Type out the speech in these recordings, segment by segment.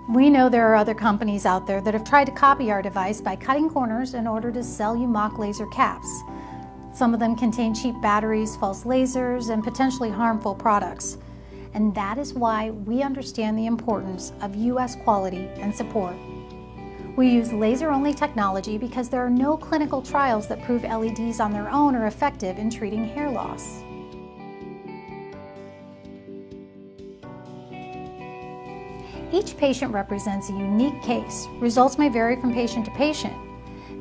We know there are other companies out there that have tried to copy our device by cutting corners in order to sell you mock laser caps. Some of them contain cheap batteries, false lasers, and potentially harmful products. And that is why we understand the importance of U.S. quality and support. We use laser-only technology because there are no clinical trials that prove LEDs on their own are effective in treating hair loss. Each patient represents a unique case. Results may vary from patient to patient.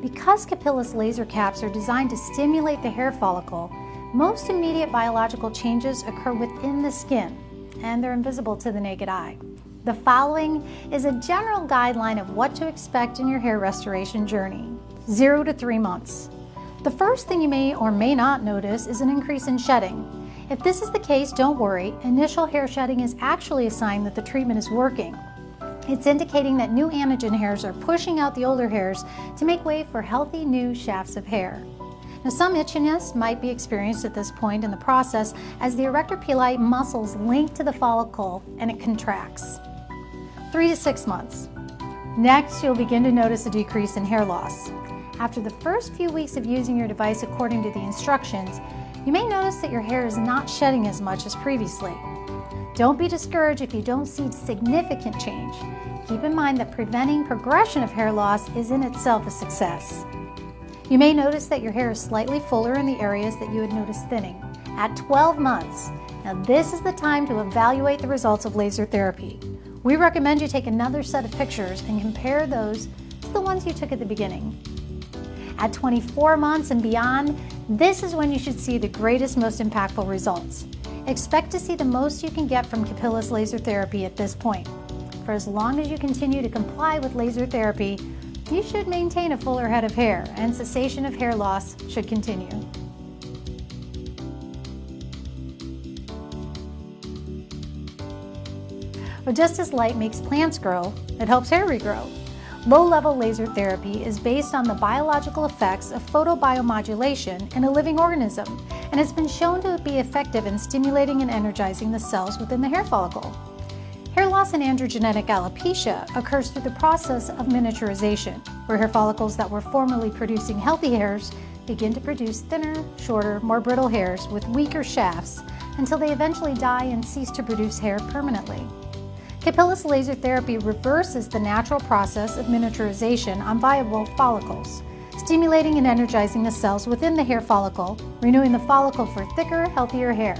Because Capillus laser caps are designed to stimulate the hair follicle, most immediate biological changes occur within the skin, and they're invisible to the naked eye. The following is a general guideline of what to expect in your hair restoration journey. 0 to 3 months. The first thing you may or may not notice is an increase in shedding. If this is the case, don't worry. Initial hair shedding is actually a sign that the treatment is working. It's indicating that new anagen hairs are pushing out the older hairs to make way for healthy new shafts of hair. Now, some itchiness might be experienced at this point in the process as the erector pili muscles link to the follicle and it contracts. 3 to 6 months. Next, you'll begin to notice a decrease in hair loss. After the first few weeks of using your device according to the instructions, you may notice that your hair is not shedding as much as previously. Don't be discouraged if you don't see significant change. Keep in mind that preventing progression of hair loss is in itself a success. You may notice that your hair is slightly fuller in the areas that you had noticed thinning. At 12 months, now this is the time to evaluate the results of laser therapy. We recommend you take another set of pictures and compare those to the ones you took at the beginning. At 24 months and beyond, this is when you should see the greatest, most impactful results. Expect to see the most you can get from Capillus laser therapy at this point. For as long as you continue to comply with laser therapy, you should maintain a fuller head of hair, and cessation of hair loss should continue. But just as light makes plants grow, it helps hair regrow. Low-level laser therapy is based on the biological effects of photobiomodulation in a living organism, and it's been shown to be effective in stimulating and energizing the cells within the hair follicle. Hair loss in androgenetic alopecia occurs through the process of miniaturization, where hair follicles that were formerly producing healthy hairs begin to produce thinner, shorter, more brittle hairs with weaker shafts until they eventually die and cease to produce hair permanently. Capillus laser therapy reverses the natural process of miniaturization on viable follicles, stimulating and energizing the cells within the hair follicle, renewing the follicle for thicker, healthier hair.